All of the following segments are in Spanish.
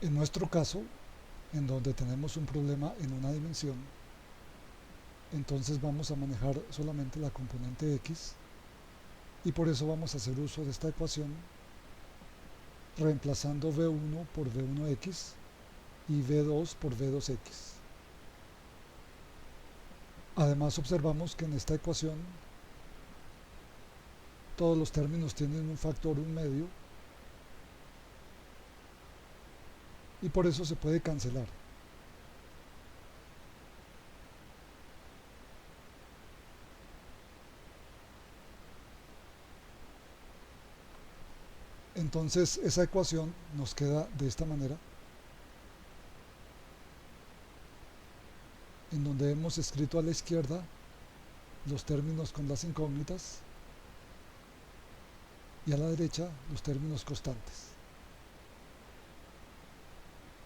En nuestro caso, en donde tenemos un problema en una dimensión, entonces vamos a manejar solamente la componente x y por eso vamos a hacer uso de esta ecuación reemplazando v1 por v1x y v2 por v2x. Además observamos que en esta ecuación todos los términos tienen un factor 1/2 y por eso se puede cancelar. Entonces esa ecuación nos queda de esta manera, en donde hemos escrito a la izquierda los términos con las incógnitas y a la derecha los términos constantes.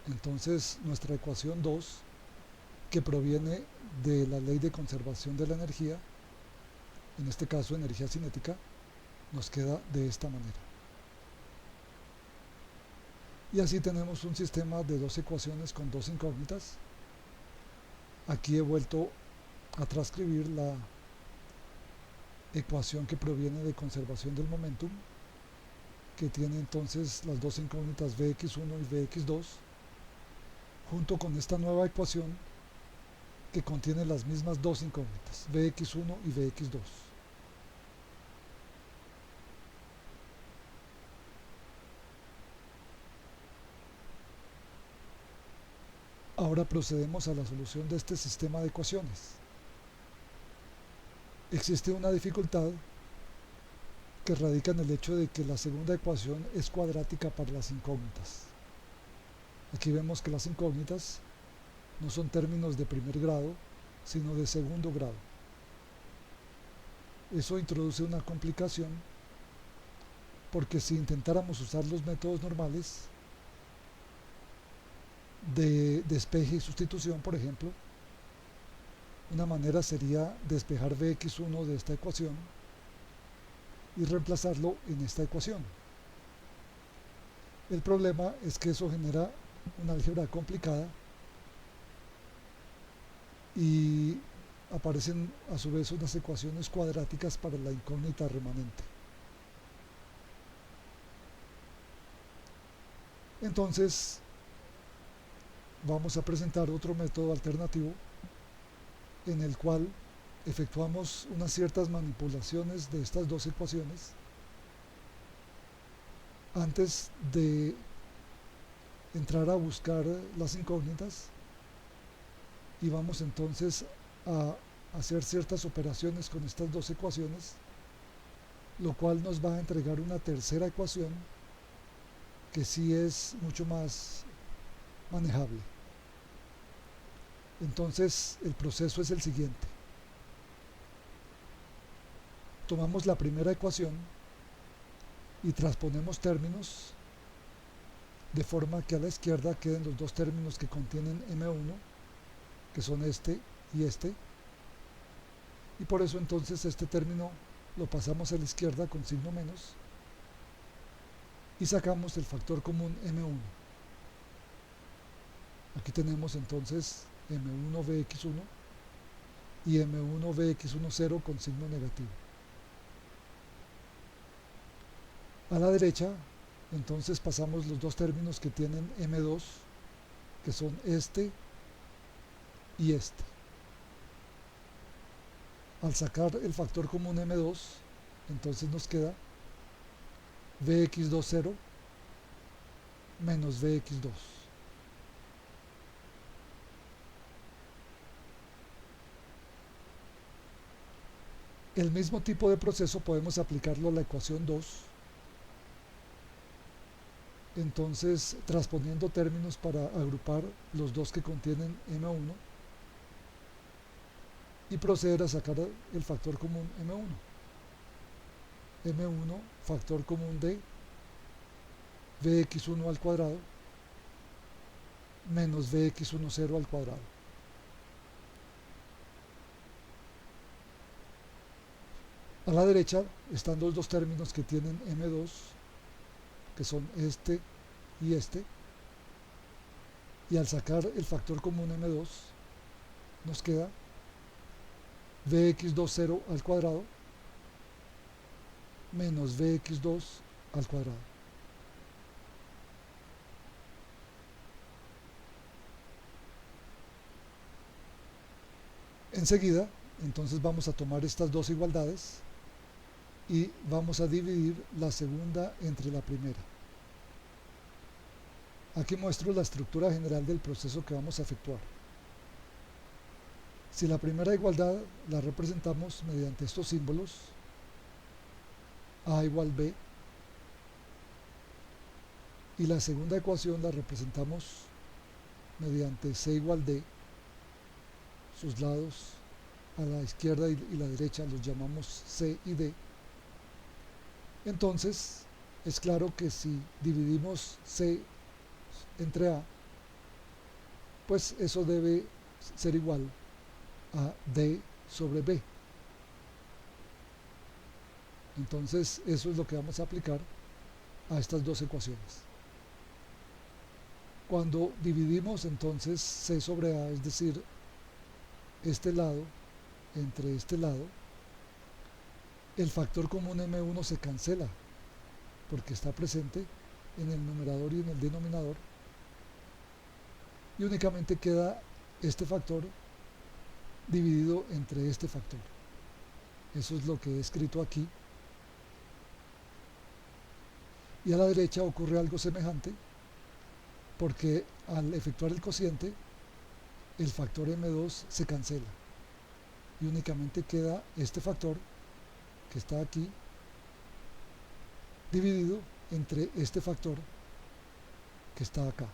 Entonces nuestra ecuación 2, que proviene de la ley de conservación de la energía, en este caso energía cinética, nos queda de esta manera. Y así tenemos un sistema de dos ecuaciones con dos incógnitas. Aquí he vuelto a transcribir la ecuación que proviene de conservación del momentum, que tiene entonces las dos incógnitas vx1 y vx2, junto con esta nueva ecuación que contiene las mismas dos incógnitas, vx1 y vx2. Ahora procedemos a la solución de este sistema de ecuaciones. Existe una dificultad que radica en el hecho de que la segunda ecuación es cuadrática para las incógnitas. Aquí vemos que las incógnitas no son términos de primer grado, sino de segundo grado. Eso introduce una complicación porque si intentáramos usar los métodos normales de despeje y sustitución, por ejemplo, una manera sería despejar vx1 de esta ecuación y reemplazarlo en esta ecuación. El problema es que eso genera una álgebra complicada y aparecen a su vez unas ecuaciones cuadráticas para la incógnita remanente. Entonces vamos a presentar otro método alternativo en el cual efectuamos unas ciertas manipulaciones de estas dos ecuaciones antes de entrar a buscar las incógnitas y vamos entonces a hacer ciertas operaciones con estas dos ecuaciones, lo cual nos va a entregar una tercera ecuación que sí es mucho más manejable. Entonces el proceso es el siguiente: tomamos la primera ecuación y transponemos términos de forma que a la izquierda queden los dos términos que contienen m1, que son este y este, y por eso entonces este término lo pasamos a la izquierda con signo menos y sacamos el factor común m1. Aquí tenemos entonces m1vx1 y m1vx10 con signo negativo. A la derecha entonces pasamos los dos términos que tienen m2, que son este y este. Al sacar el factor común m2, entonces nos queda vx20 menos vx2. El mismo tipo de proceso podemos aplicarlo a la ecuación 2, entonces transponiendo términos para agrupar los dos que contienen m1 y proceder a sacar el factor común m1 factor común de vx1 al cuadrado menos vx10 al cuadrado. A la derecha están los dos términos que tienen m2, que son este y este, y al sacar el factor común m2 nos queda vx20 al cuadrado menos vx2 al cuadrado. Enseguida, entonces vamos a tomar estas dos igualdades y vamos a dividir la segunda entre la primera. Aquí muestro la estructura general del proceso que vamos a efectuar. Si la primera igualdad la representamos mediante estos símbolos, A igual B, y la segunda ecuación la representamos mediante C igual D, sus lados a la izquierda y la derecha los llamamos C y D, entonces es claro que si dividimos C entre A, pues eso debe ser igual a D sobre B. Entonces eso es lo que vamos a aplicar a estas dos ecuaciones. Cuando dividimos entonces C sobre A, es decir, este lado entre este lado, el factor común M1 se cancela porque está presente en el numerador y en el denominador, y únicamente queda este factor dividido entre este factor. Eso es lo que he escrito aquí. Y a la derecha ocurre algo semejante, porque al efectuar el cociente, el factor M2 se cancela y únicamente queda este factor que está aquí dividido entre este factor que está acá.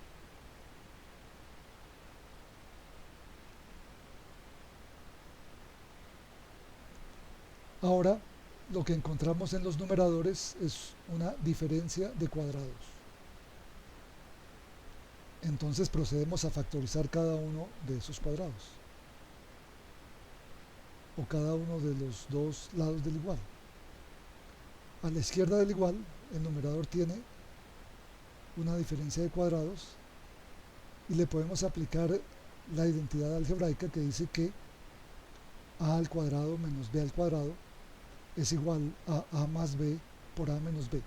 Ahora lo que encontramos en los numeradores es una diferencia de cuadrados. Entonces procedemos a factorizar cada uno de esos cuadrados, o cada uno de los dos lados del igual. A la izquierda del igual, el numerador tiene una diferencia de cuadrados y le podemos aplicar la identidad algebraica que dice que a al cuadrado menos b al cuadrado es igual a a más b por a menos b.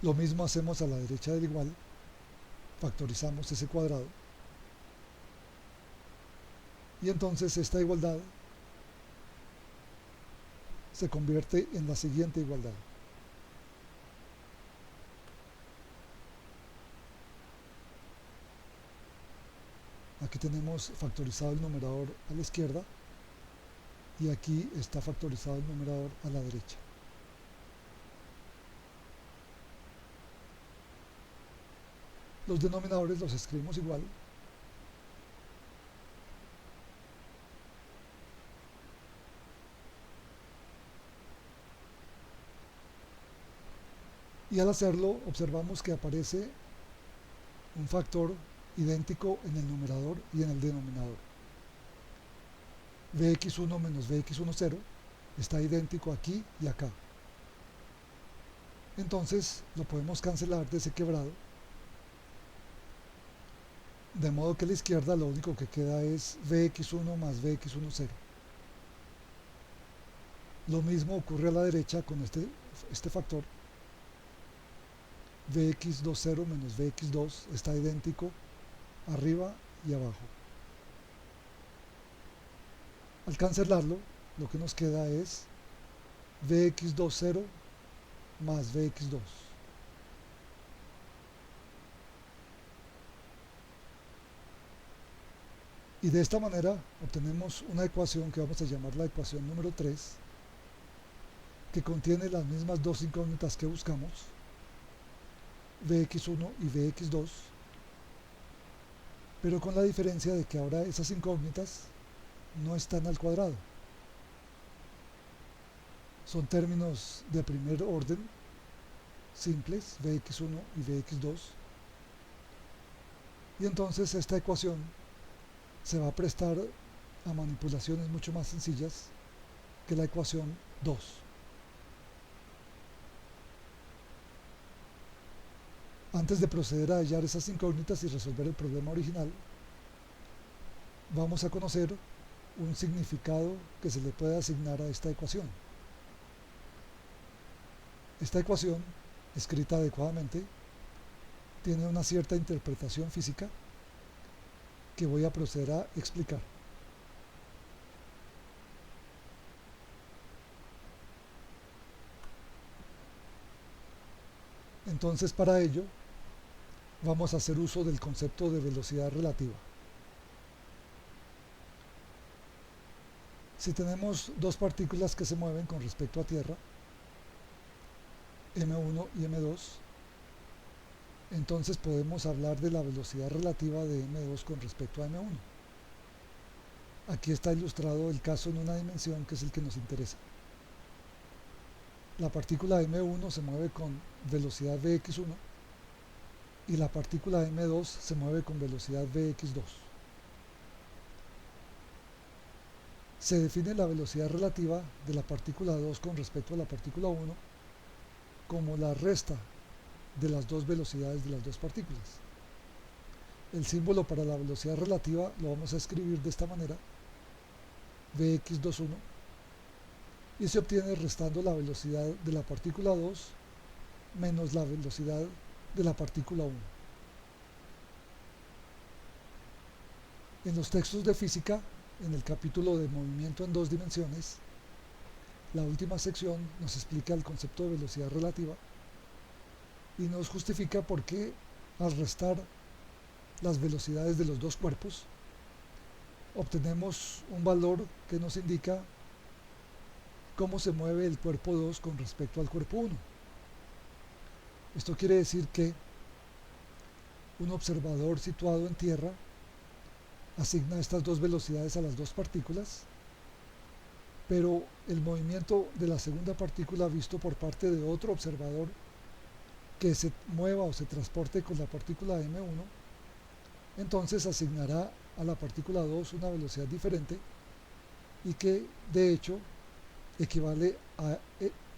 Lo mismo hacemos a la derecha del igual, factorizamos ese cuadrado y entonces esta igualdad se convierte en la siguiente igualdad. Aquí tenemos factorizado el numerador a la izquierda y aquí está factorizado el numerador a la derecha. Los denominadores los escribimos igual. Y al hacerlo observamos que aparece un factor idéntico en el numerador y en el denominador. Vx1 menos Vx10 está idéntico aquí y acá. Entonces lo podemos cancelar de ese quebrado, de modo que a la izquierda lo único que queda es Vx1 más Vx10. Lo mismo ocurre a la derecha con este factor. Vx20 menos Vx2 está idéntico arriba y abajo. Al cancelarlo, lo que nos queda es Vx20 más Vx2. Y de esta manera obtenemos una ecuación que vamos a llamar la ecuación número 3, que contiene las mismas dos incógnitas que buscamos, Vx1 y Vx2, pero con la diferencia de que ahora esas incógnitas no están al cuadrado. Son términos de primer orden, simples, Vx1 y Vx2, y entonces esta ecuación se va a prestar a manipulaciones mucho más sencillas que la ecuación 2. Antes de proceder a hallar esas incógnitas y resolver el problema original, vamos a conocer un significado que se le puede asignar a esta ecuación. Esta ecuación, escrita adecuadamente, tiene una cierta interpretación física que voy a proceder a explicar. Entonces, para ello, vamos a hacer uso del concepto de velocidad relativa. Si tenemos dos partículas que se mueven con respecto a tierra, m1 y m2, entonces podemos hablar de la velocidad relativa de m2 con respecto a m1. Aquí está ilustrado el caso en una dimensión que es el que nos interesa. La partícula m1 se mueve con velocidad vx1 y la partícula m2 se mueve con velocidad vx2. Se define la velocidad relativa de la partícula 2 con respecto a la partícula 1 como la resta de las dos velocidades de las dos partículas. El símbolo para la velocidad relativa lo vamos a escribir de esta manera: vx21, y se obtiene restando la velocidad de la partícula 2 menos la velocidad de la partícula 1. En los textos de física, en el capítulo de movimiento en dos dimensiones, la última sección nos explica el concepto de velocidad relativa y nos justifica por qué, al restar las velocidades de los dos cuerpos, obtenemos un valor que nos indica cómo se mueve el cuerpo 2 con respecto al cuerpo 1. Esto quiere decir que un observador situado en tierra asigna estas dos velocidades a las dos partículas, pero el movimiento de la segunda partícula visto por parte de otro observador que se mueva o se transporte con la partícula m1, entonces asignará a la partícula 2 una velocidad diferente y que de hecho equivale a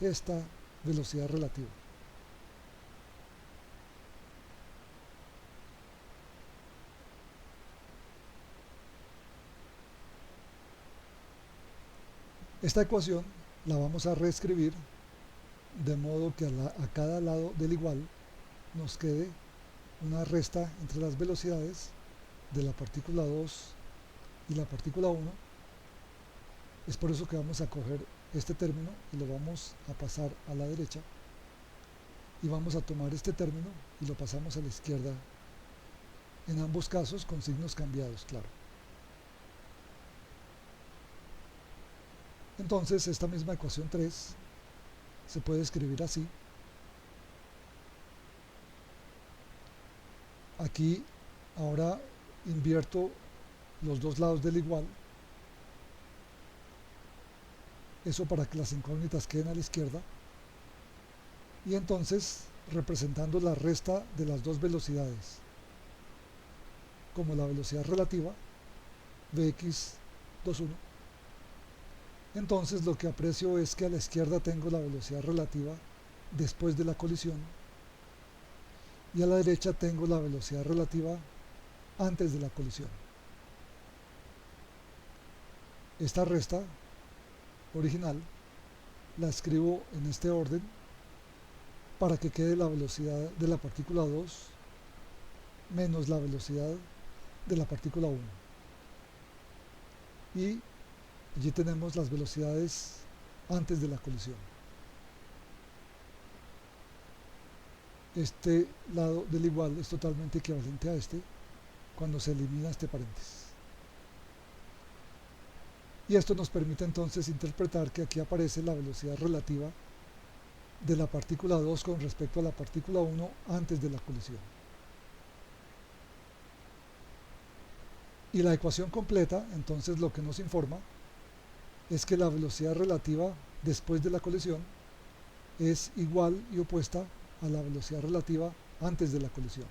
esta velocidad relativa. Esta ecuación la vamos a reescribir de modo que a cada lado del igual nos quede una resta entre las velocidades de la partícula 2 y la partícula 1. Es por eso que vamos a coger este término y lo vamos a pasar a la derecha, y vamos a tomar este término y lo pasamos a la izquierda, en ambos casos con signos cambiados, claro. Entonces esta misma ecuación 3 se puede escribir así. Aquí ahora invierto los dos lados del igual, eso para que las incógnitas queden a la izquierda, y entonces representando la resta de las dos velocidades como la velocidad relativa vx21, entonces lo que aprecio es que a la izquierda tengo la velocidad relativa después de la colisión y a la derecha tengo la velocidad relativa antes de la colisión. Esta resta original la escribo en este orden para que quede la velocidad de la partícula 2 menos la velocidad de la partícula 1. Y allí tenemos las velocidades antes de la colisión. Este lado del igual es totalmente equivalente a este cuando se elimina este paréntesis. Y esto nos permite entonces interpretar que aquí aparece la velocidad relativa de la partícula 2 con respecto a la partícula 1 antes de la colisión. Y la ecuación completa entonces lo que nos informa es que la velocidad relativa después de la colisión es igual y opuesta a la velocidad relativa antes de la colisión.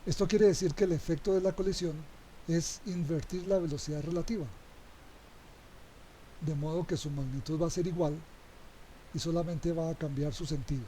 Esto quiere decir que el efecto de la colisión es invertir la velocidad relativa, de modo que su magnitud va a ser igual y solamente va a cambiar su sentido.